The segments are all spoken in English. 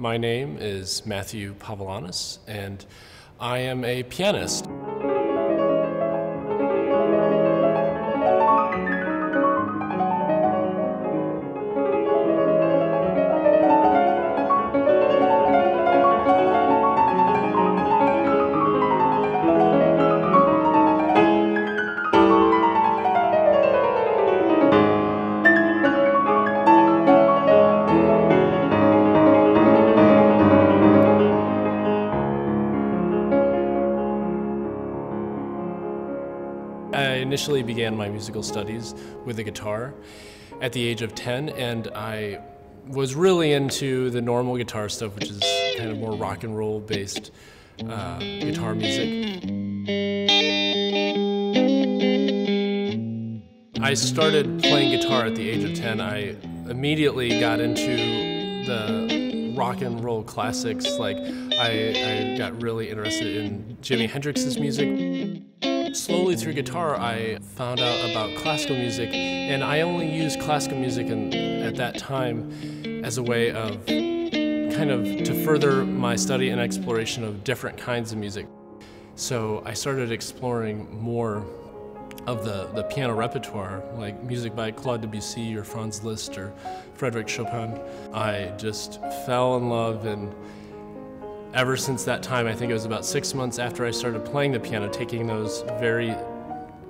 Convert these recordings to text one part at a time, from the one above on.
My name is Matthew Pavilanis, and I am a pianist. I initially began my musical studies with the guitar at the age of 10, and I was really into the normal guitar stuff, which is kind of more rock and roll based guitar music. I started playing guitar at the age of 10. I immediately got into the rock and roll classics. Like I got really interested in Jimi Hendrix's music. Slowly through guitar, I found out about classical music, and I only used classical music at that time as a way of kind of to further my study and exploration of different kinds of music. So I started exploring more of the piano repertoire, like music by Claude Debussy or Franz Liszt or Frédéric Chopin. I just fell in love, and ever since that time, I think it was about 6 months after I started playing the piano, taking those very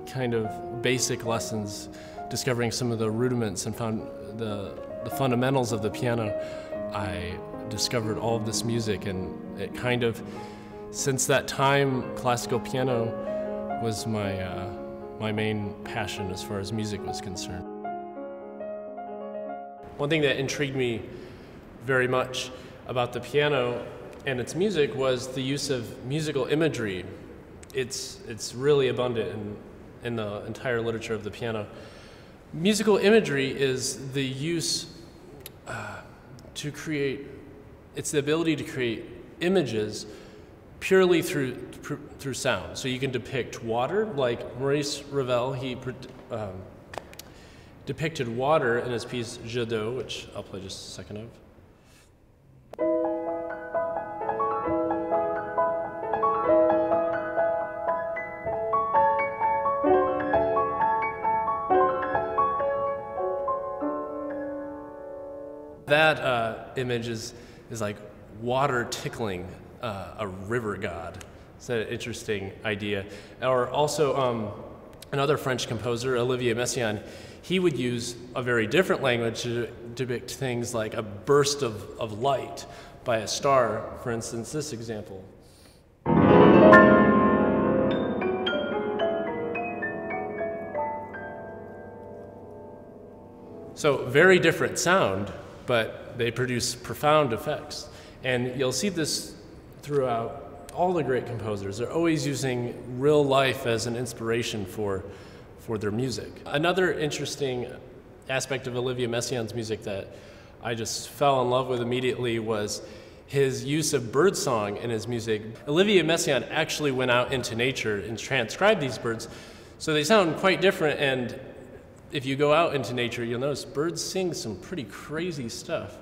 kind of basic lessons, discovering some of the rudiments and found the fundamentals of the piano, I discovered all of this music, and it kind of, since that time, classical piano was my main passion as far as music was concerned. One thing that intrigued me very much about the piano and its music was the use of musical imagery. It's really abundant in the entire literature of the piano. Musical imagery is the use to create, it's the ability to create images purely through sound. So you can depict water, like Maurice Ravel, he depicted water in his piece Jeu d'eau, which I'll play just a second of. That image is like water tickling a river god. It's an interesting idea. Or also another French composer, Olivier Messiaen, he would use a very different language to depict things like a burst of light by a star. For instance, this example. So very different sound, but they produce profound effects. And you'll see this throughout all the great composers. They're always using real life as an inspiration for their music. Another interesting aspect of Olivier Messiaen's music that I just fell in love with immediately was his use of birdsong in his music. Olivier Messiaen actually went out into nature and transcribed these birds, so they sound quite different, and if you go out into nature, you'll notice birds sing some pretty crazy stuff.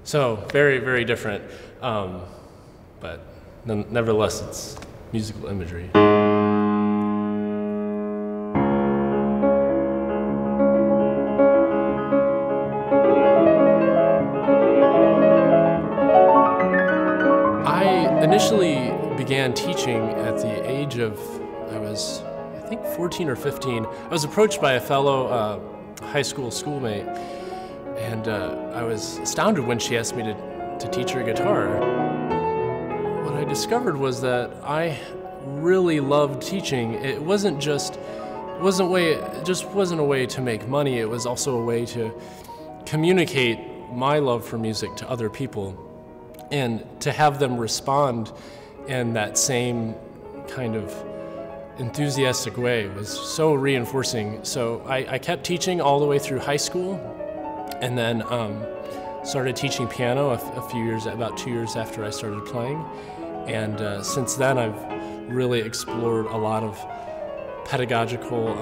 So very, very different, but nevertheless, it's musical imagery. I initially began teaching at the age of, I think 14 or 15. I was approached by a fellow high school schoolmate, and I was astounded when she asked me to teach her guitar. What I discovered was that I really loved teaching. It just wasn't a way to make money. It was also a way to communicate my love for music to other people, and to have them respond in that same kind of enthusiastic way was so reinforcing. So I kept teaching all the way through high school, and then started teaching piano about 2 years after I started playing. And since then, I've really explored a lot of pedagogical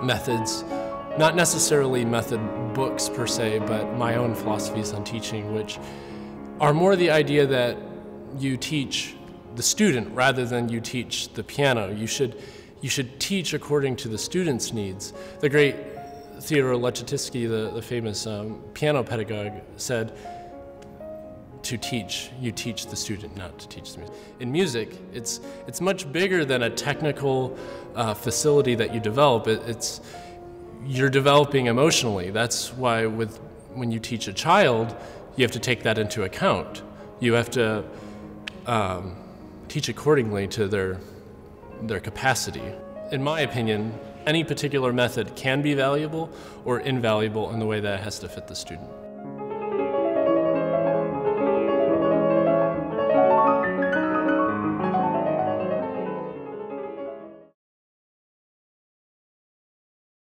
methods, not necessarily method books per se, but my own philosophies on teaching, which are more the idea that you teach the student rather than you teach the piano. You should teach according to the student's needs. The great Theodore Leczetitsky, the famous piano pedagogue, said, to teach, you teach the student, not to teach the music. In music, it's much bigger than a technical facility that you develop. You're developing emotionally. That's why when you teach a child, you have to take that into account. You have to teach accordingly to their capacity. In my opinion, any particular method can be valuable or invaluable in the way that it has to fit the student.